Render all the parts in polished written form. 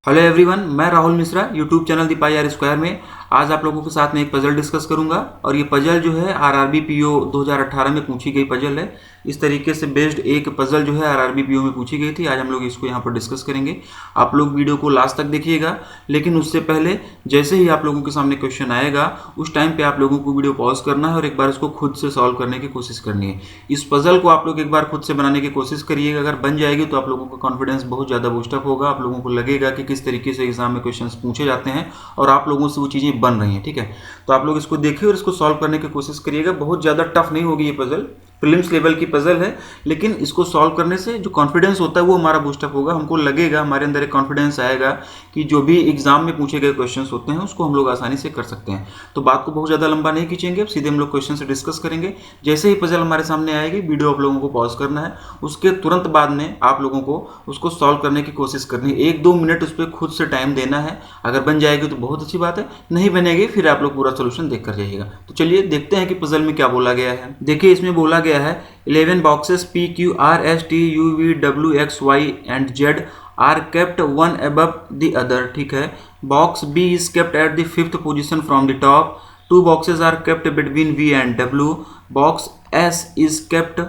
Hello everyone, मैं Rahul Mishra YouTube channel the pi r square में आज आप लोगों के साथ में एक पजल डिस्कस करूंगा। और ये पजल जो है आरआरबी पीओ 2018 में पूछी गई पजल है। इस तरीके से बेस्ड एक पजल जो है आरआरबी पीओ में पूछी गई थी। आज हम लोग इसको यहाँ पर डिस्कस करेंगे। आप लोग वीडियो को लास्ट तक देखिएगा, लेकिन उससे पहले जैसे ही आप लोगों के सामने क्वेश्चन आएगा उस टाइम पे आप लोगों को वीडियो पॉज करना है और एक बार इसको खुद से सॉल्व करने की कोशिश करनी है। इस पजल को आप लोग एक बार खुद से बनाने की कोशिश करिएगा। अगर बन जाएगी तो आप लोगों का कॉन्फिडेंस बहुत ज़्यादा बूस्टअप होगा। आप लोगों को लगेगा कि किस तरीके से एग्जाम में क्वेश्चंस पूछे जाते हैं और आप लोगों से वो चीज़ें बन रही हैं। ठीक है, तो आप लोग इसको देखिए और इसको सॉल्व करने की कोशिश करिएगा। बहुत ज़्यादा टफ नहीं होगी ये पजल, प्रीलिम्स लेवल की पजल है, लेकिन इसको सॉल्व करने से जो कॉन्फिडेंस होता है वो हमारा बूस्टअप होगा। हमको लगेगा, हमारे अंदर एक कॉन्फिडेंस आएगा कि जो भी एग्जाम में पूछे गए क्वेश्चंस होते हैं उसको हम लोग आसानी से कर सकते हैं। तो बात को बहुत ज़्यादा लंबा नहीं खींचेंगे, अब सीधे हम लोग क्वेश्चन से डिस्कस करेंगे। जैसे ही पजल हमारे सामने आएगी वीडियो आप लोगों को पॉज करना है, उसके तुरंत बाद में आप लोगों को उसको सॉल्व करने की कोशिश करनी है। 1-2 मिनट उस पर खुद से टाइम देना है। अगर बन जाएगी तो बहुत अच्छी बात है, नहीं बनेगी फिर आप लोग पूरा सोल्यूशन देख कर जाइएगा। तो चलिए देखते हैं कि पजल में क्या बोला गया है। देखिए, इसमें बोला गया है 11 boxes P, Q, R, S, T, U, V, W, X, Y and Z are kept one above the other. ठीक है, box B is kept at the 5th position from the top. 2 boxes are kept between V and W. Box S is kept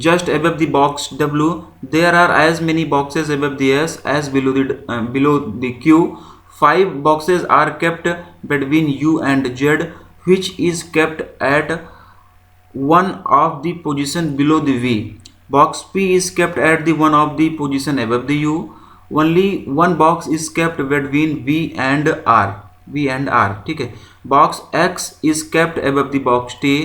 just above the box W. There are as many boxes above the S as below the Q. 5 boxes are kept between U and Z, which is kept at one of the position below the V. Box P is kept at the one of the position above the U. Only one box is kept between V and R. ठीक है, box X is kept above the box T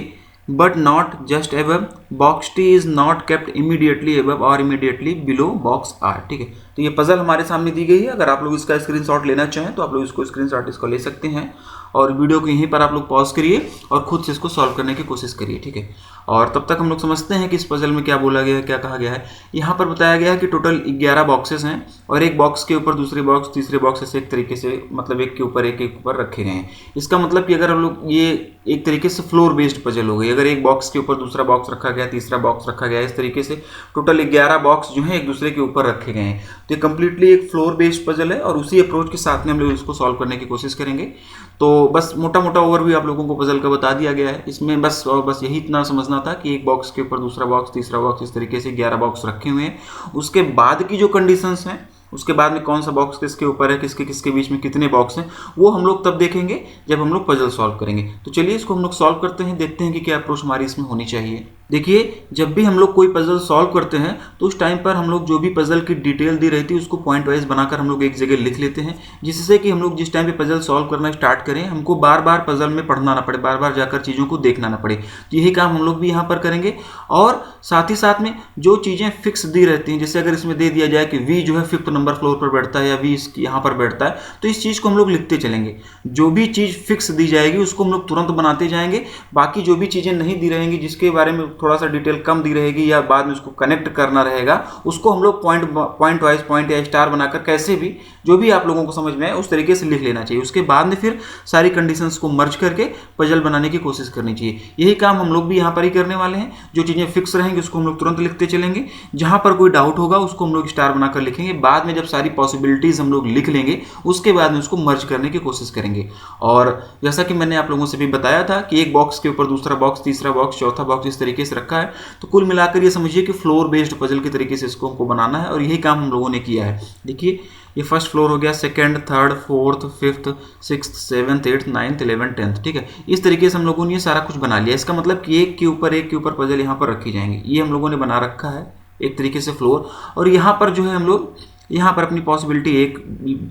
but not just above. Box T is not kept immediately above or immediately below box R. ठीक है, तो ये puzzle हमारे सामने दी गई है। अगर आप लोग इसका स्क्रीनशॉट लेना चाहें तो आप लोग इसको स्क्रीनशॉट इसको ले सकते हैं और वीडियो को यहीं पर आप लोग पॉज करिए और खुद से इसको सॉल्व करने की कोशिश करिए। ठीक है, और तब तक हम लोग समझते हैं कि इस पजल में क्या बोला गया है, क्या कहा गया है। यहाँ पर बताया गया है कि टोटल 11 बॉक्सेस हैं और एक बॉक्स के ऊपर दूसरे बॉक्स तीसरे बॉक्स ऐसे एक तरीके से, मतलब एक के ऊपर एक ऊपर रखे गए हैं। इसका मतलब कि अगर हम लोग, ये एक तरीके से फ्लोर बेस्ड पजल हो गई। अगर एक बॉक्स के ऊपर दूसरा बॉक्स रखा गया, तीसरा बॉक्स रखा गया, इस तरीके से टोटल 11 बॉक्स जो है एक दूसरे के ऊपर रखे गए हैं। तो ये कंप्लीटली एक फ्लोर बेस्ड पजल है और उसी अप्रोच के साथ में हम लोग इसको सॉल्व करने की कोशिश करेंगे। तो बस मोटा मोटा ओवरव्यू आप लोगों को पजल का बता दिया गया है। इसमें बस यही इतना समझना था कि एक बॉक्स के ऊपर दूसरा बॉक्स तीसरा बॉक्स इस तरीके से 11 बॉक्स रखे हुए हैं। उसके बाद की जो कंडीशंस हैं, उसके बाद में कौन सा बॉक्स किसके ऊपर है, किसके किसके बीच में कितने बॉक्स हैं, वो हम लोग तब देखेंगे जब हम लोग पजल सॉल्व करेंगे। तो चलिए इसको हम लोग सॉल्व करते हैं, देखते हैं कि क्या अप्रोच हमारी इसमें होनी चाहिए। देखिए, जब भी हम लोग कोई पजल सॉल्व करते हैं तो उस टाइम पर हम लोग जो भी पजल की डिटेल दी रहती है उसको पॉइंट वाइज बनाकर हम लोग एक जगह लिख लेते हैं, जिससे कि हम लोग जिस टाइम पे पजल सॉल्व करना स्टार्ट करें हमको बार बार पजल में पढ़ना ना पड़े, बार बार जाकर चीज़ों को देखना ना पड़े। तो यही काम हम लोग भी यहाँ पर करेंगे। और साथ ही साथ में जो चीज़ें फिक्स दी रहती हैं, जैसे अगर इसमें दे दिया जाए कि वी जो है 5th नंबर फ्लोर पर बैठता है या वी यहाँ पर बैठता है, तो इस चीज़ को हम लोग लिखते चलेंगे। जो भी चीज़ फिक्स दी जाएगी उसको हम लोग तुरंत बनाते जाएंगे। बाकी जो भी चीज़ें नहीं दी रहेंगी, जिसके बारे में थोड़ा सा डिटेल कम दी रहेगी या बाद में उसको कनेक्ट करना रहेगा, उसको हम लोग पॉइंट वाइज पॉइंट या स्टार बनाकर कैसे भी जो भी आप लोगों को समझ में आए उस तरीके से लिख लेना चाहिए। उसके बाद में फिर सारी कंडीशंस को मर्ज करके पजल बनाने की कोशिश करनी चाहिए। यही काम हम लोग भी यहाँ पर ही करने वाले हैं। जो चीज़ें फिक्स रहेंगी उसको हम लोग तुरंत लिखते चलेंगे, जहाँ पर कोई डाउट होगा उसको हम लोग स्टार बनाकर लिखेंगे। बाद में जब सारी पॉसिबिलिटीज़ हम लोग लिख लेंगे उसके बाद में उसको मर्ज करने की कोशिश करेंगे। और जैसा कि मैंने आप लोगों से भी बताया था कि एक बॉक्स के ऊपर दूसरा बॉक्स तीसरा बॉक्स चौथा बॉक्स इस तरीके से रखा है। तो कुल मिलाकर ये समझिए कि फ्लोर बेस्ड पजल के तरीके से इसको हमको बनाना है और यही काम हम लोगों ने किया है। देखिए, ये फर्स्ट फ्लोर हो गया, second, third, fourth, fifth, 6th, 7th, 8th, 9th, 11th, 10th। ठीक है, इस तरीके से हम लोगों ने ये सारा कुछ बना लिया। इसका मतलब कि एक के ऊपर पजल यहाँ पर रखी जाएंगी। ये हम लोगों ने बना रखा है एक तरीके से फ्लोर। और यहाँ पर जो है हम लोग यहाँ पर अपनी पॉसिबिलिटी एक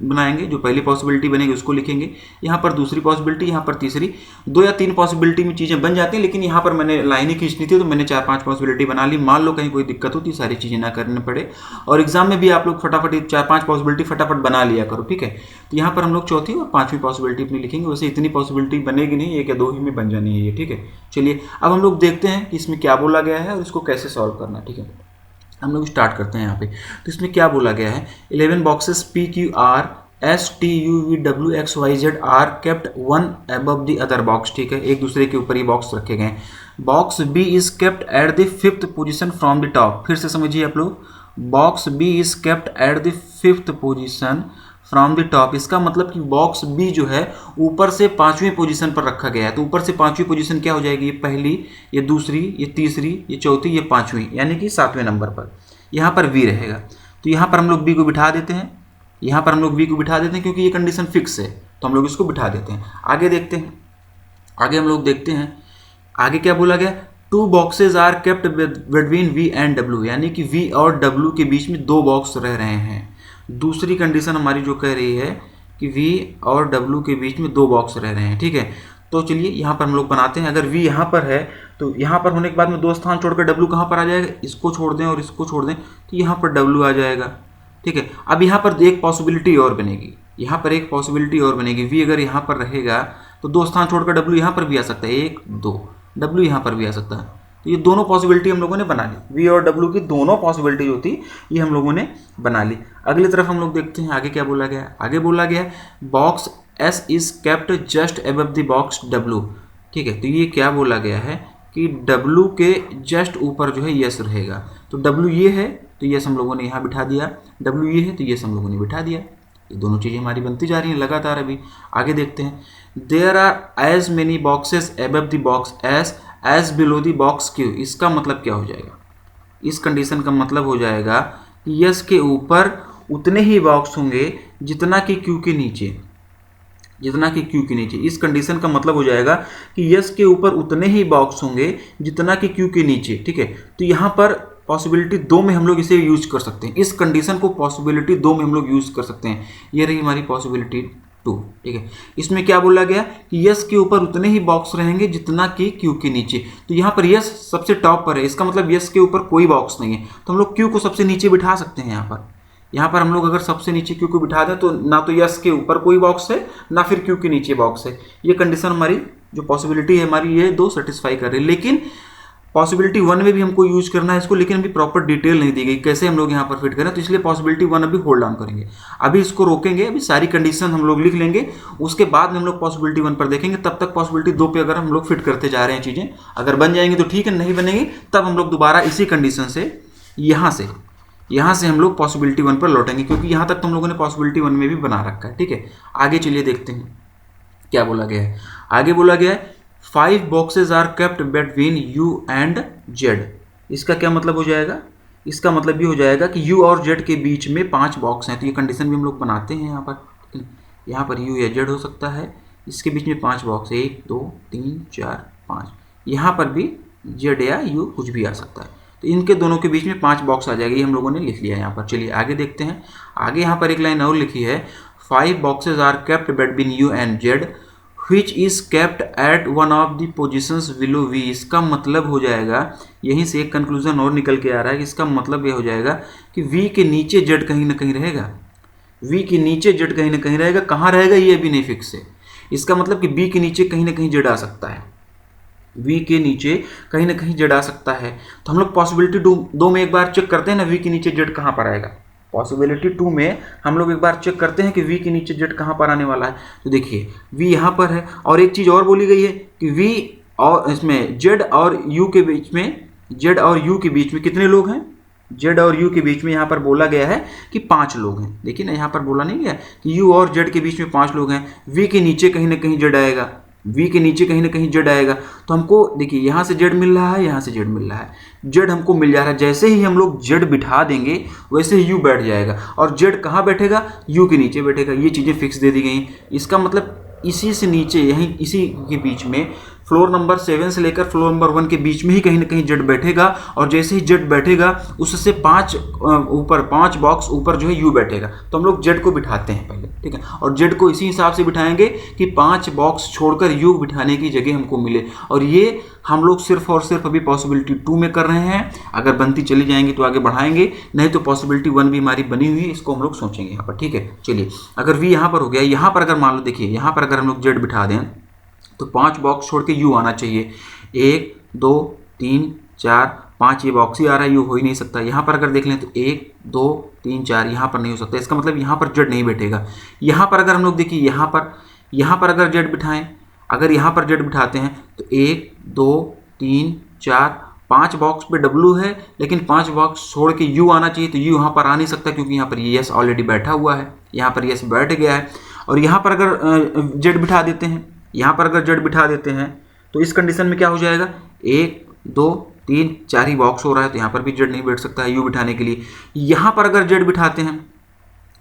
बनाएंगे, जो पहली पॉसिबिलिटी बनेगी उसको लिखेंगे, यहाँ पर दूसरी पॉसिबिलिटी, यहाँ पर तीसरी। 2 या 3 पॉसिबिलिटी में चीज़ें बन जाती हैं, लेकिन यहाँ पर मैंने लाइन ही खींचनी थी तो मैंने 4-5 पॉसिबिलिटी बना ली। मान लो कहीं कोई दिक्कत होती, सारी चीज़ें ना करने पड़े। और एग्जाम में भी आप लोग फटाफट 4-5 पॉसिबिलिटी फटाफट बना लिया करो। ठीक है, तो यहाँ पर हम लोग चौथी और 5वीं पॉसिबिलिटी अपनी लिखेंगे। वैसे इतनी पॉसिबिलिटी बनेगी नहीं, 1 या 2 ही में बन जानी है ये। ठीक है, चलिए अब हम लोग देखते हैं कि इसमें क्या बोला गया है और इसको कैसे सॉल्व करना है। ठीक है, हम लोग स्टार्ट करते हैं यहाँ पे। तो इसमें क्या बोला गया है, 11 boxes P, Q, R, S, T, U, V, W, X, Y, Z are kept one above the other box. ठीक है, एक दूसरे के ऊपर ये बॉक्स रखे गए। Box B is kept at the 5th position from the top. फिर से समझिए आप लोग, box B is kept at the 5th position from the top, इसका मतलब कि बॉक्स बी जो है ऊपर से 5वीं पोजीशन पर रखा गया है। तो ऊपर से 5वीं पोजीशन क्या हो जाएगी, ये पहली, ये दूसरी, ये तीसरी, ये चौथी, ये 5वीं, यानी कि 7वें नंबर पर यहाँ पर वी रहेगा। तो यहाँ पर हम लोग बी को बिठा देते हैं, यहाँ पर हम लोग वी को बिठा देते हैं क्योंकि ये कंडीशन फिक्स है, तो हम लोग इसको बिठा देते हैं। आगे देखते हैं, आगे हम लोग देखते हैं आगे क्या बोला गया, 2 boxes are kept between V and W, यानी कि वी और डब्ल्यू के बीच में 2 बॉक्स रह रहे हैं। दूसरी कंडीशन हमारी जो कह रही है कि वी और डब्ल्यू के बीच में 2 बॉक्स रह रहे हैं, ठीक है। तो चलिए यहाँ पर हम लोग बनाते हैं। अगर वी यहाँ पर है तो यहाँ पर होने के बाद में 2 स्थान छोड़कर डब्ल्यू कहाँ पर आ जाएगा, इसको छोड़ दें और इसको छोड़ दें तो यहाँ पर डब्ल्यू आ जाएगा, ठीक है। अब यहाँ पर एक पॉसिबिलिटी और बनेगी, यहाँ पर एक पॉसिबिलिटी और बनेगी, वी अगर यहाँ पर रहेगा तो 2 स्थान छोड़कर डब्ल्यू यहाँ पर भी आ सकता है, 1 2, डब्ल्यू यहाँ पर भी आ सकता है। तो ये दोनों पॉसिबिलिटी हम लोगों ने बना ली, वी और डब्ल्यू की दोनों पॉसिबिलिटी जो थी ये हम लोगों ने बना ली। अगली तरफ हम लोग देखते हैं आगे क्या बोला गया है। आगे बोला गया है box S is kept just above the box W, ठीक है। तो ये क्या बोला गया है कि डब्ल्यू के जस्ट ऊपर जो है यस रहेगा। तो डब्ल्यू ये है तो यस हम लोगों ने यहाँ बिठा दिया, डब्ल्यू ये है तो यस हम लोगों ने बिठा दिया। ये दोनों चीज़ें हमारी बनती जा रही हैं लगातार। अभी आगे देखते हैं, there are as many boxes above the box as below the box Q. इसका मतलब क्या हो जाएगा, इस कंडीशन का मतलब हो जाएगा कि यस के ऊपर उतने ही बॉक्स होंगे जितना कि क्यू के नीचे, जितना कि क्यू के नीचे। इस कंडीशन का मतलब हो जाएगा कि यस के ऊपर उतने ही बॉक्स होंगे जितना कि क्यू के नीचे, ठीक है। तो यहाँ पर पॉसिबिलिटी 2 में हम लोग इसे यूज कर सकते हैं, इस कंडीशन को पॉसिबिलिटी 2 में हम लोग यूज कर सकते हैं। ये रही हमारी पॉसिबिलिटी 2, ठीक है। इसमें क्या बोला गया कि यस के ऊपर उतने ही बॉक्स रहेंगे जितना कि क्यू के नीचे। तो यहाँ पर यस सबसे टॉप पर है, इसका मतलब यस के ऊपर कोई बॉक्स नहीं है, तो हम लोग क्यू को सबसे नीचे बिठा सकते हैं। यहाँ पर हम लोग अगर सबसे नीचे क्यू को बिठा दें तो ना तो यस के ऊपर कोई बॉक्स है ना फिर क्यू के नीचे बॉक्स है। ये कंडीशन हमारी जो पॉसिबिलिटी है हमारी ये 2 सेटिस्फाई कर रही है। लेकिन पॉसिबिलिटी 1 में भी हमको यूज करना है इसको, लेकिन अभी प्रॉपर डिटेल नहीं दी गई कैसे हम लोग यहाँ पर फिट करें, तो इसलिए पॉसिबिलिटी 1 अभी होल्ड ऑन करेंगे। अभी इसको रोकेंगे, अभी सारी कंडीशन हम लोग लिख लेंगे, उसके बाद में हम लोग पॉसिबिलिटी 1 पर देखेंगे। तब तक पॉसिबिलिटी 2 पे अगर हम लोग फिट करते जा रहे हैं चीज़ें, अगर बन जाएंगी तो ठीक है, नहीं बनेंगी तब हम लोग दोबारा इसी कंडीशन से यहाँ से हम लोग पॉसिबिलिटी 1 पर लौटेंगे, क्योंकि यहाँ तक तो हम लोगों ने पॉसिबिलिटी 1 में भी बना रखा है, ठीक है। आगे चलिए देखते हैं क्या बोला गया है। आगे बोला गया है 5 boxes are kept between U and Z. इसका क्या मतलब हो जाएगा, इसका मतलब ये हो जाएगा कि यू और जेड के बीच में 5 बॉक्स हैं। तो ये कंडीशन भी हम लोग बनाते हैं यहाँ पर, यहाँ पर यू या जेड हो सकता है, इसके बीच में 5 बॉक्स, 1 2 3 4 5, यहाँ पर भी जेड या यू कुछ भी आ सकता है। तो इनके दोनों के बीच में 5 बॉक्स आ जाएगी, ये हम लोगों ने लिख लिया यहाँ पर। चलिए आगे देखते हैं। आगे यहाँ पर एक लाइन और लिखी है, 5 boxes are kept between U and Z which is kept at one of the positions below v। इसका मतलब हो जाएगा, यहीं से एक कंक्लूजन और निकल के आ रहा है कि इसका मतलब ये हो जाएगा कि v के नीचे z कहीं ना कहीं रहेगा, v के नीचे z कहीं ना कहीं रहेगा। कहाँ रहेगा ये अभी नहीं फिक्स है। इसका मतलब कि b के नीचे कहीं ना कहीं z आ सकता है, v के नीचे कहीं ना कहीं z आ सकता है। तो हम लोग पॉसिबिलिटी 2 में एक बार चेक करते हैं ना, v के नीचे z कहाँ पर आएगा। पॉसिबिलिटी 2 में हम लोग एक बार चेक करते हैं कि v के नीचे z कहाँ पर आने वाला है। तो देखिए v यहाँ पर है, और एक चीज़ और बोली गई है कि v और इसमें z और u के बीच में, z और u के बीच में कितने लोग हैं, z और u के बीच में यहाँ पर बोला गया है कि 5 लोग हैं। देखिए ना यहाँ पर बोला नहीं गया कि u और z के बीच में 5 लोग हैं। v के नीचे कहीं ना कहीं z आएगा, v के नीचे कहीं ना कहीं z आएगा। तो हमको देखिए यहाँ से z मिल रहा है, यहाँ से z मिल रहा है, z हमको मिल जा रहा है। जैसे ही हम लोग z बिठा देंगे वैसे ही u बैठ जाएगा, और z कहाँ बैठेगा, u के नीचे बैठेगा। ये चीज़ें फिक्स दे दी गई। इसका मतलब इसी से नीचे, यहीं इसी के बीच में, फ्लोर नंबर 7 से लेकर फ्लोर नंबर 1 के बीच में ही कहीं ना कहीं जेड बैठेगा, और जैसे ही जेड बैठेगा उससे 5 बॉक्स ऊपर जो है यू बैठेगा। तो हम लोग जेड को बिठाते हैं पहले, ठीक है, और जेड को इसी हिसाब से बिठाएंगे कि 5 बॉक्स छोड़कर यू बिठाने की जगह हमको मिले। और ये हम लोग सिर्फ और सिर्फ अभी पॉसिबिलिटी 2 में कर रहे हैं। अगर बनती चली जाएंगी तो आगे बढ़ाएंगे, नहीं तो पॉसिबिलिटी 1 भी हमारी बनी हुई है, इसको हम लोग सोचेंगे यहाँ पर, ठीक है। चलिए अगर वी यहाँ पर हो गया, यहाँ पर अगर मान लो देखिए यहाँ पर अगर हम लोग जेड बिठा दें तो 5 बॉक्स छोड़ के यू आना चाहिए। 1 2 3 4 5 ये बॉक्स ही आ रहा है, यू हो ही नहीं सकता। यहाँ पर अगर देख लें तो 1 2 3 4 यहाँ पर नहीं हो सकता, इसका मतलब यहाँ पर जेड नहीं बैठेगा। यहाँ पर अगर हम लोग देखिए यहाँ पर अगर जेड बिठाएं, अगर यहाँ पर जेड बिठाते हैं तो 1 2 3 4 5 बॉक्स पे W है, लेकिन 5 बॉक्स छोड़ के U आना चाहिए, तो U यहाँ पर आ नहीं सकता क्योंकि यहाँ पर ये यस ऑलरेडी बैठा हुआ है, यहाँ पर यस बैठ गया है। और यहाँ पर अगर जेड बिठा देते हैं, यहाँ पर अगर जेड बिठा देते हैं तो इस कंडीशन में क्या हो जाएगा, 1 2 3 4 ही बॉक्स हो रहा है, तो यहाँ पर भी जेड नहीं बैठ सकता है यू बिठाने के लिए। यहाँ पर अगर जेड बिठाते हैं,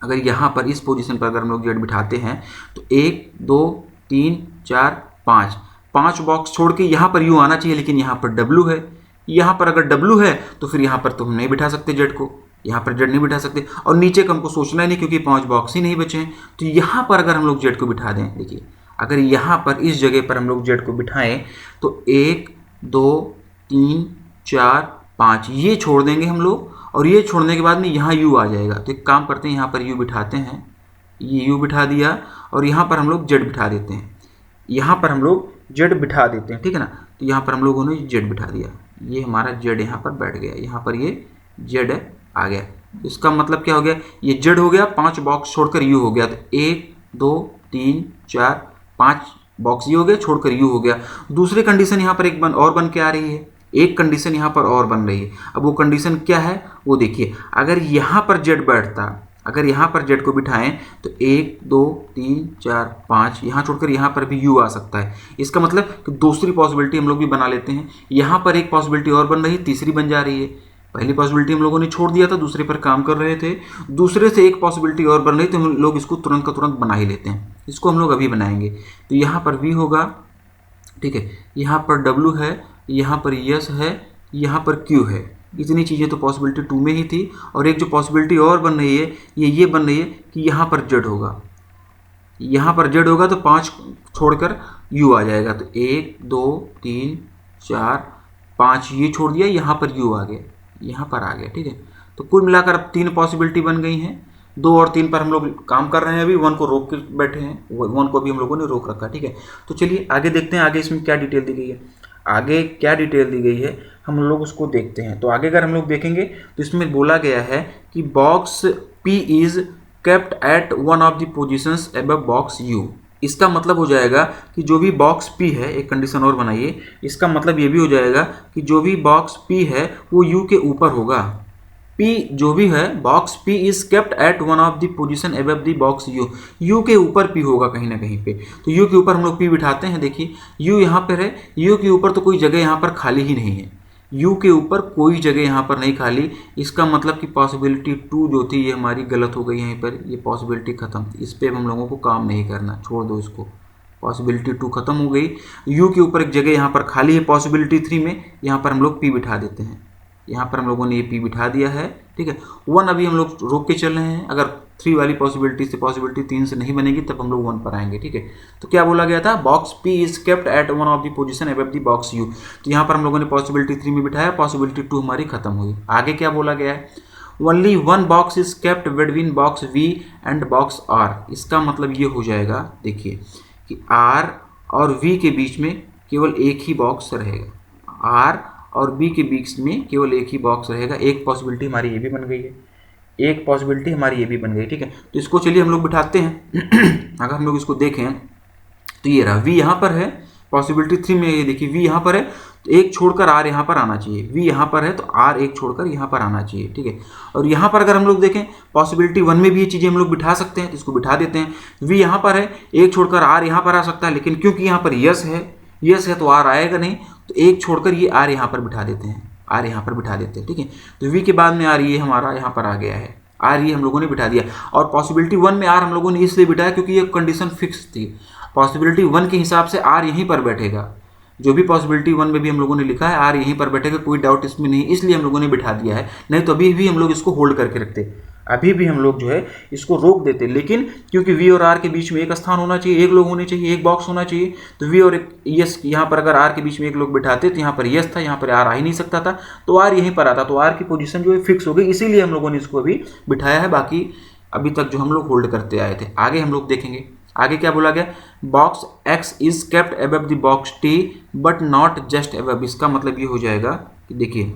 अगर यहाँ पर इस पोजीशन पर अगर हम लोग जेड बिठाते हैं तो 1 2 3 4 5 बॉक्स छोड़ के यहाँ पर यू आना चाहिए, लेकिन यहाँ पर डब्ल्यू है। यहाँ पर अगर डब्ल्यू है तो फिर यहाँ पर तो हम नहीं बिठा सकते जेड को, यहाँ पर जेड नहीं बिठा सकते, और नीचे का हमको सोचना ही नहीं क्योंकि 5 बॉक्स ही नहीं बचे हैं। तो यहाँ पर अगर हम लोग जेड को बिठा दें, देखिए अगर यहाँ पर इस जगह पर हम लोग जेड को बिठाएं तो 1 2 3 4 5 ये छोड़ देंगे हम लोग, और ये छोड़ने के बाद में यहाँ यू आ जाएगा। तो एक काम करते हैं, यहाँ पर यू बिठाते हैं, ये यू बिठा दिया, और यहाँ पर हम लोग जेड बिठा देते हैं, यहाँ पर हम लोग जेड बिठा देते हैं, ठीक है ना। तो यहाँ पर हम लोगों ने जेड बिठा दिया, ये हमारा जेड यहाँ पर बैठ गया, यहाँ पर ये जेड आ गया। इसका मतलब क्या हो गया, ये जेड हो गया, 5 बॉक्स छोड़कर यू हो गया। तो 1 2 3 4 5 बॉक्स ये हो गया, छोड़कर यू हो गया। दूसरी कंडीशन यहाँ पर एक और बन के आ रही है, एक कंडीशन यहाँ पर और बन रही है। अब वो कंडीशन क्या है वो देखिए, अगर यहाँ पर जेड बैठता, अगर यहाँ पर जेड को बिठाएं तो 1 2 3 4 5 यहाँ छोड़कर यहाँ पर भी यू आ सकता है। इसका मतलब कि दूसरी पॉसिबिलिटी हम लोग भी बना लेते हैं। यहाँ पर एक पॉसिबिलिटी और बन रही है, तीसरी बन जा रही है। पहली पॉसिबिलिटी हम लोगों ने छोड़ दिया था, दूसरे पर काम कर रहे थे, दूसरे से एक पॉसिबिलिटी और बन रही, तो हम लोग इसको तुरंत का तुरंत बना ही लेते हैं। इसको हम लोग अभी बनाएंगे। तो यहाँ पर वी होगा, ठीक है, यहाँ पर डब्ल्यू है, यहाँ पर यस है, यहाँ पर क्यू है। इतनी चीज़ें तो पॉसिबिलिटी 2 में ही थी। और एक जो पॉसिबिलिटी और बन रही है ये बन रही है कि यहाँ पर जेड होगा, यहाँ पर जेड होगा तो 5 छोड़कर यू आ जाएगा। तो 1 2 3 4 5 ये छोड़ दिया, यहाँ पर यू आ गया, यहाँ पर आ गया, ठीक है। तो कुल मिलाकर अब 3 पॉसिबिलिटी बन गई हैं। 2 और 3 पर हम लोग काम कर रहे हैं, अभी 1 को रोक के बैठे हैं, 1 को भी हम लोगों ने रोक रखा, ठीक है। तो चलिए आगे देखते हैं, आगे इसमें क्या डिटेल दी गई है, आगे क्या डिटेल दी गई है हम लोग उसको देखते हैं। तो आगे अगर हम लोग देखेंगे तो इसमें बोला गया है कि box P is kept at one of the positions above box U। इसका मतलब हो जाएगा कि जो भी बॉक्स P है, एक कंडीशन और बनाइए, इसका मतलब ये भी हो जाएगा कि जो भी बॉक्स P है वो U के ऊपर होगा। P जो भी है, box P is kept at one of the position above the box U। U के ऊपर P होगा कहीं ना कहीं पे। तो U के ऊपर हम लोग P बिठाते हैं, देखिए U यहाँ पर है, U के ऊपर तो कोई जगह यहाँ पर खाली ही नहीं है, U के ऊपर कोई जगह यहाँ पर नहीं खाली। इसका मतलब कि पॉसिबिलिटी 2 जो थी ये हमारी गलत हो गई, यहीं पर ये पॉसिबिलिटी खत्म, इस पर हम लोगों को काम नहीं करना, छोड़ दो इसको। पॉसिबिलिटी 2 खत्म हो गई, U के ऊपर एक जगह यहाँ पर खाली है पॉसिबिलिटी 3 में, यहाँ पर हम लोग P बिठा देते हैं, यहाँ पर हम लोगों ने ये P बिठा दिया है, ठीक है। 1 अभी हम लोग रोक के चल रहे हैं, अगर 3 वाली पॉसिबिलिटी से पॉसिबिलिटी 3 से नहीं बनेगी तब हम लोग 1 पर आएंगे, ठीक है। तो क्या बोला गया था, box P is kept at one of the position above the box U। तो यहाँ पर हम लोगों ने पॉसिबिलिटी 3 में बिठाया, पॉसिबिलिटी 2 हमारी खत्म हुई। आगे क्या बोला गया है, only 1 box is kept between box V and box R। इसका मतलब ये हो जाएगा, देखिए कि R और V के बीच में केवल एक ही बॉक्स रहेगा, R और B के बीच में केवल एक ही बॉक्स रहेगा। एक पॉसिबिलिटी हमारी ये भी बन गई है, एक पॉसिबिलिटी हमारी ये भी बन गई, ठीक है। तो इसको चलिए हम लोग बिठाते हैं। अगर हम लोग इसको देखें तो ये रहा, V यहाँ पर है, पॉसिबिलिटी 3 में ये देखिए V यहाँ पर है, तो एक छोड़कर R यहाँ पर आना चाहिए, V यहाँ पर है तो R एक छोड़कर यहाँ पर आना चाहिए, ठीक है। और यहाँ पर अगर हम लोग देखें पॉसिबिलिटी 1 में भी ये चीज़ें हम लोग बिठा सकते हैं, तो इसको बिठा देते हैं। V यहाँ पर है, एक छोड़कर R यहाँ पर आ सकता है, लेकिन क्योंकि यहाँ पर यस है तो R आएगा नहीं, तो एक छोड़कर ये R यहाँ पर बिठा देते हैं, R यहाँ पर बिठा देते हैं, ठीक है। तो V के बाद में R ये हमारा यहाँ पर आ गया है, R ये हम लोगों ने बिठा दिया। और पॉसिबिलिटी 1 में R हम लोगों ने इसलिए बिठाया क्योंकि ये कंडीशन फिक्स थी। पॉसिबिलिटी 1 के हिसाब से R यहीं पर बैठेगा, जो भी पॉसिबिलिटी 1 में भी हम लोगों ने लिखा है R यहीं पर बैठेगा, कोई डाउट इसमें नहीं, इसलिए हम लोगों ने बिठा दिया है। नहीं तो अभी भी हम लोग इसको होल्ड करके रखते, अभी भी हम लोग जो है इसको रोक देते, लेकिन क्योंकि V और R के बीच में एक स्थान होना चाहिए, एक लोग होने चाहिए, एक बॉक्स होना चाहिए, तो V और यस यहाँ पर अगर R के बीच में एक लोग बिठाते तो यहाँ पर यस था, यहाँ पर R आ ही नहीं सकता था, तो R यहीं पर आता, तो R की पोजीशन जो है फिक्स हो गई, इसीलिए हम लोगों ने इसको अभी बिठाया है। बाकी अभी तक जो हम लोग होल्ड करते आए थे। आगे हम लोग देखेंगे, आगे क्या बोला गया, box X is kept above the box T but not just above. इसका मतलब ये हो जाएगा कि देखिए,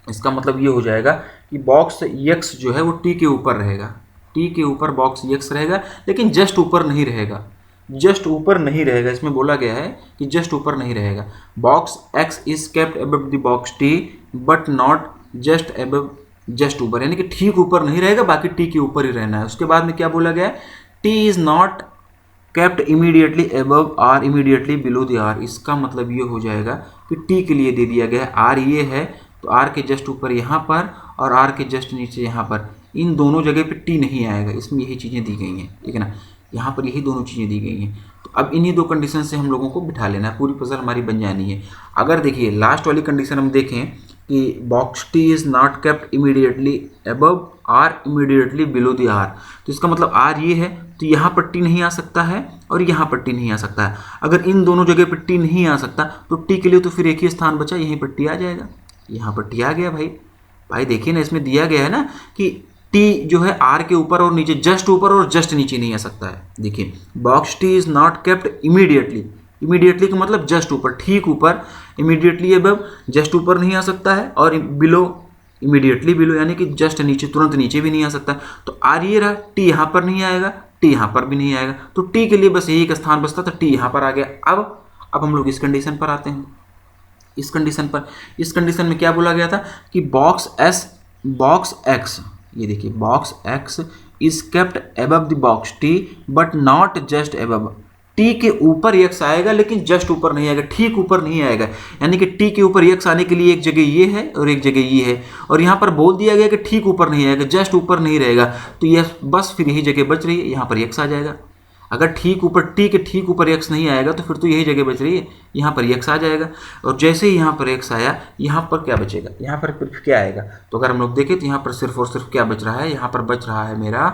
इसका मतलब ये हो जाएगा कि बॉक्स X जो है वो T के ऊपर रहेगा, T के ऊपर बॉक्स X रहेगा, लेकिन जस्ट ऊपर नहीं रहेगा। जस्ट ऊपर नहीं रहेगा, इसमें बोला गया है कि जस्ट ऊपर नहीं रहेगा। Box x is kept above the box T but not just above, just ऊपर यानी कि ठीक ऊपर नहीं रहेगा, बाकी टी के ऊपर ही रहना है। उसके बाद में क्या बोला गया है, T is not kept immediately above or immediately below the R. इसका मतलब ये हो जाएगा कि टी के लिए दे दिया गया है आर ये है, तो आर के जस्ट ऊपर यहाँ पर और आर के जस्ट नीचे यहाँ पर, इन दोनों जगह पे टी नहीं आएगा। इसमें यही चीज़ें दी गई हैं, ठीक है ना, यहाँ पर यही दोनों चीज़ें दी गई हैं। तो अब इन्हीं दो कंडीशन से हम लोगों को बिठा लेना है, पूरी पजल हमारी बन जानी है। अगर देखिए लास्ट वाली कंडीशन हम देखें कि box T is not kept immediately above or immediately below the R, तो इसका मतलब आर ये है, तो यहाँ पर टी नहीं आ सकता है और यहाँ पर टी नहीं आ सकता है। अगर इन दोनों जगह पर टी नहीं आ सकता तो टी के लिए तो फिर एक ही स्थान बचा, यहीं पर टी आ जाएगा। यहाँ पर टी आ गया भाई देखिए ना, इसमें दिया गया है ना कि टी जो है आर के ऊपर और नीचे, जस्ट ऊपर और जस्ट नीचे नहीं आ सकता है। देखिए box T is not kept immediately, immediately का मतलब जस्ट ऊपर, ठीक ऊपर, इमीडिएटली अबव जस्ट ऊपर नहीं आ सकता है, और बिलो इमीडिएटली बिलो यानी कि जस्ट नीचे, तुरंत नीचे भी नहीं आ सकता। तो आर ये रहा, टी यहाँ पर नहीं आएगा, टी यहाँ पर भी नहीं आएगा, तो टी के लिए बस यही एक स्थान बचता था, टी यहाँ पर आ गया। अब हम लोग इस कंडीशन पर आते हैं। इस कंडीशन में क्या बोला गया था कि बॉक्स एक्स, ये देखिए box x is kept above the box T but not just above. T के ऊपर एक्स आएगा लेकिन जस्ट ऊपर नहीं आएगा, ठीक ऊपर नहीं आएगा, यानी कि टी के ऊपर एक्स आने के लिए एक जगह ये है और एक जगह ये है, और यहाँ पर बोल दिया गया कि ठीक ऊपर नहीं आएगा, जस्ट ऊपर नहीं रहेगा, तो यह बस फिर यही जगह बच रही है, यहाँ पर एक्स आ जाएगा। अगर ठीक ऊपर, टी के ठीक ऊपर एक्स नहीं आएगा तो फिर तो यही जगह बच रही है, यहाँ पर एक्स आ जाएगा। और जैसे ही यहाँ पर एक्स आया, यहाँ पर क्या बचेगा, यहाँ पर फिर क्या आएगा, तो अगर हम लोग देखें तो यहाँ पर सिर्फ और सिर्फ क्या बच रहा है, यहाँ पर बच रहा है मेरा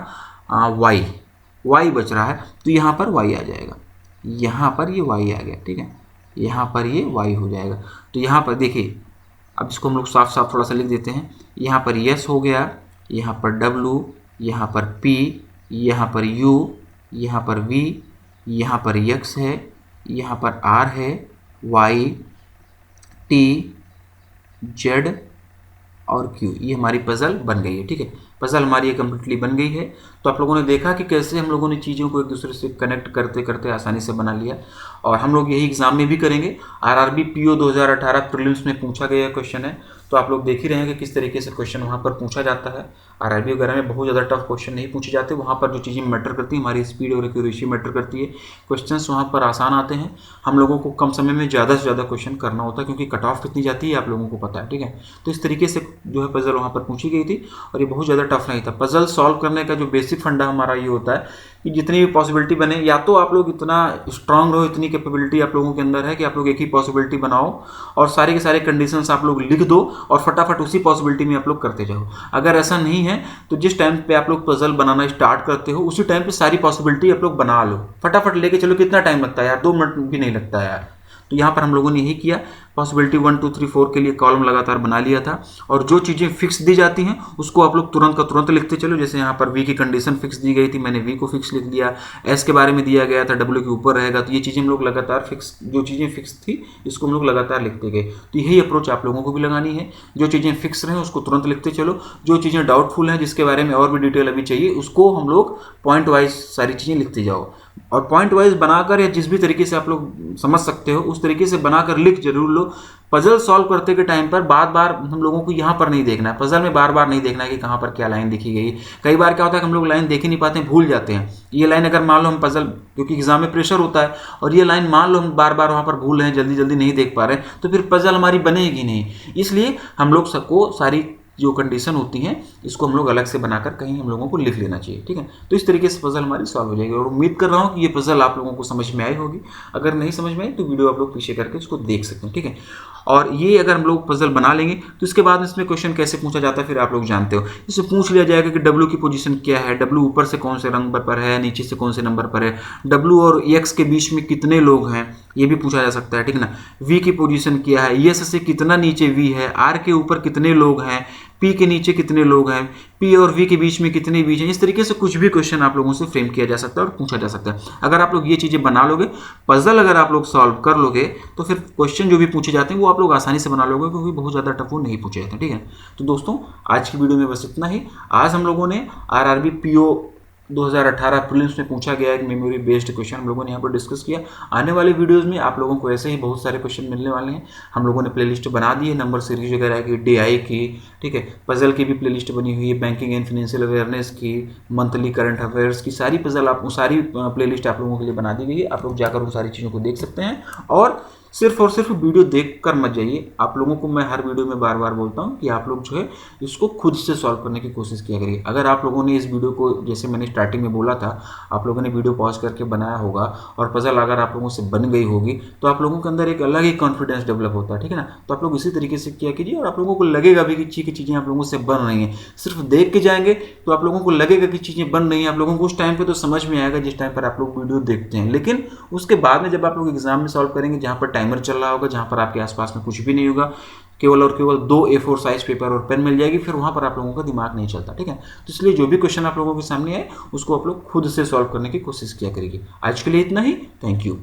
वाई बच रहा है, तो यहाँ पर वाई आ जाएगा, यहाँ पर ये वाई आ गया, ठीक है, यहाँ पर ये वाई हो जाएगा। तो यहाँ पर देखिए, अब इसको हम लोग साफ साफ थोड़ा सा लिख देते हैं। यहाँ पर यस हो गया, यहाँ पर डब्लू, यहाँ पर पी, यहाँ पर यू, यहाँ पर v, यहाँ पर x है, यहाँ पर r है, y, t, z और q। ये हमारी पजल बन गई है, ठीक है, पजल हमारी ये कम्प्लीटली बन गई है। तो आप लोगों ने देखा कि कैसे हम लोगों ने चीज़ों को एक दूसरे से कनेक्ट करते करते आसानी से बना लिया, और हम लोग यही एग्जाम में भी करेंगे। आरआरबी पीओ 2018 प्रीलिम्स में पूछा गया क्वेश्चन है, तो आप लोग देख ही रहे हैं कि किस तरीके से क्वेश्चन वहाँ पर पूछा जाता है। आरआरबी वगैरह में बहुत ज़्यादा टफ क्वेश्चन नहीं पूछे जाते, वहाँ पर जो चीज़ें मैटर करती हैं, हमारी स्पीड और एक्यूरेसी मैटर करती है। क्वेश्चंस वहाँ पर आसान आते हैं, हम लोगों को कम समय में ज़्यादा से ज़्यादा क्वेश्चन करना होता है, क्योंकि कट ऑफ कितनी जाती है आप लोगों को पता है, ठीक है। तो इस तरीके से जो है पजल वहाँ पर पूछी गई थी, और ये बहुत ज़्यादा टफ नहीं था। पजल सॉल्व करने का जो बेसिक फंडा हमारा ये होता है कि जितनी भी पॉसिबिलिटी बने, या तो आप लोग इतना स्ट्रांग रहो, इतनी कैपेबिलिटी आप लोगों के अंदर है कि आप लोग एक ही पॉसिबिलिटी बनाओ और सारे के सारे कंडीशंस आप लोग लिख दो और फटाफट उसी पॉसिबिलिटी में आप लोग करते जाओ। अगर ऐसा नहीं है तो जिस टाइम पे आप लोग पजल बनाना स्टार्ट करते हो उसी टाइम पे सारी पॉसिबिलिटी आप लोग बना लो, फटाफट लेके चलो। कितना टाइम लगता है यार, 2 मिनट भी नहीं लगता है यार। तो यहाँ पर हम लोगों ने यही किया, पॉसिबिलिटी 1 2 3 4 के लिए कॉलम लगातार बना लिया था, और जो चीज़ें फिक्स दी जाती हैं उसको आप लोग तुरंत का तुरंत लिखते चलो। जैसे यहाँ पर वी की कंडीशन फिक्स दी गई थी, मैंने वी को फिक्स लिख दिया। एस के बारे में दिया गया था, डब्ल्यू के ऊपर रहेगा, तो ये चीज़ें हम लोग लगातार फिक्स, जो चीज़ें फिक्स थी इसको हम लोग लगातार लिखते गए। तो यही अप्रोच आप लोगों को भी लगानी है, जो चीज़ें फिक्स रहें उसको तुरंत लिखते चलो, जो चीज़ें डाउटफुल हैं जिसके बारे में और भी डिटेल अभी चाहिए उसको हम लोग पॉइंट वाइज सारी चीज़ें लिखते जाओ। और पॉइंट वाइज बनाकर या जिस भी तरीके से आप लोग समझ सकते हो उस तरीके से बनाकर लिख जरूर लो। पजल सॉल्व करते के टाइम पर बार बार हम लोगों को यहाँ पर नहीं देखना है, पजल में बार बार नहीं देखना है कि कहाँ पर क्या लाइन लिखी गई है। कई बार क्या होता है कि हम लोग लाइन देख ही नहीं पाते हैं, भूल जाते हैं। ये लाइन अगर मान लो हम पजल, क्योंकि एग्जाम में प्रेशर होता है, और ये लाइन मान लो हम बार बार वहाँ पर भूल रहे हैं, जल्दी जल्दी नहीं देख पा रहे हैं, तो फिर पजल हमारी बनेगी नहीं। इसलिए हम लोग सबको सारी जो कंडीशन होती हैं इसको हम लोग अलग से बनाकर कहीं हम लोगों को लिख लेना चाहिए, ठीक है। तो इस तरीके से पजल हमारी सॉल्व हो जाएगी, और उम्मीद कर रहा हूँ कि ये पजल आप लोगों को समझ में आई होगी। अगर नहीं समझ में आई तो वीडियो आप लोग पीछे करके उसको देख सकते हैं, ठीक है। और ये अगर हम लोग पजल बना लेंगे तो इसके बाद इसमें क्वेश्चन कैसे पूछा जाता है फिर आप लोग जानते हो। इससे पूछ लिया जाएगा कि डब्ल्यू की पोजीशन क्या है, डब्ल्यू ऊपर से कौन से नंबर पर है, नीचे से कौन से नंबर पर है, डब्ल्यू और एक्स के बीच में कितने लोग हैं, ये भी पूछा जा सकता है, ठीक ना। वी की पोजीशन क्या है, एस से कितना नीचे वी है, आर के ऊपर कितने लोग हैं, पी के नीचे कितने लोग हैं, पी और वी के बीच में कितने बीच हैं। इस तरीके से कुछ भी क्वेश्चन आप लोगों से फ्रेम किया जा सकता है और पूछा जा सकता है। अगर आप लोग ये चीज़ें बना लोगे, पजल अगर आप लोग सॉल्व कर लोगे, तो फिर क्वेश्चन जो भी पूछे जाते हैं वो आप लोग आसानी से बना लोगे, क्योंकि बहुत ज़्यादा टफ वो नहीं पूछे जाते, ठीक है। तो दोस्तों आज की वीडियो में बस इतना ही। आज हम लोगों ने आरआरबी पीओ 2018 प्रीलिम्स में पूछा गया एक मेमोरी बेस्ड क्वेश्चन हम लोगों ने यहाँ पर डिस्कस किया। आने वाले वीडियोस में आप लोगों को ऐसे ही बहुत सारे क्वेश्चन मिलने वाले हैं। हम लोगों ने प्लेलिस्ट बना दी है, नंबर सीरीज वगैरह की, DI की, ठीक है, पजल की भी प्लेलिस्ट बनी हुई है, बैंकिंग एंड फाइनेंशियल अवेयरनेस की, मंथली करंट अफेयर्स की, सारी पजल आप सारी प्लेलिस्ट आप लोगों के लिए बना दी गई है। आप लोग जाकर उन सारी चीज़ों को देख सकते हैं और सिर्फ वीडियो देखकर मत जाइए। आप लोगों को मैं हर वीडियो में बार बार बोलता हूँ कि आप लोग जो है इसको खुद से सॉल्व करने की कोशिश किया करिए। अगर आप लोगों ने इस वीडियो को, जैसे मैंने स्टार्टिंग में बोला था, आप लोगों ने वीडियो पॉज करके बनाया होगा और पजल अगर आप लोगों से बन गई होगी तो आप लोगों के अंदर एक अलग ही कॉन्फिडेंस डेवलप होता है, ठीक है ना। तो आप लोग इसी तरीके से किया कीजिए और आप लोगों को लगेगा भी कि चीज़ें आप लोगों से बन रही हैं। सिर्फ देख के जाएंगे तो आप लोगों को लगेगा कि चीज़ें बन रही हैं, आप लोगों को उस टाइम पर तो समझ में आएगा जिस टाइम पर आप लोग वीडियो देखते हैं, लेकिन उसके बाद में जब आप लोग एग्जाम में सॉल्व करेंगे, जहाँ पर टाइमर चल रहा होगा, जहाँ पर आपके आसपास में कुछ भी नहीं होगा, केवल और केवल 2 A4 साइज पेपर और पेन मिल जाएगी, फिर वहां पर आप लोगों का दिमाग नहीं चलता, ठीक है। तो इसलिए जो भी क्वेश्चन आप लोगों के सामने आए उसको आप लोग खुद से सॉल्व करने की कोशिश किया करिए। आज के लिए इतना ही। Thank you.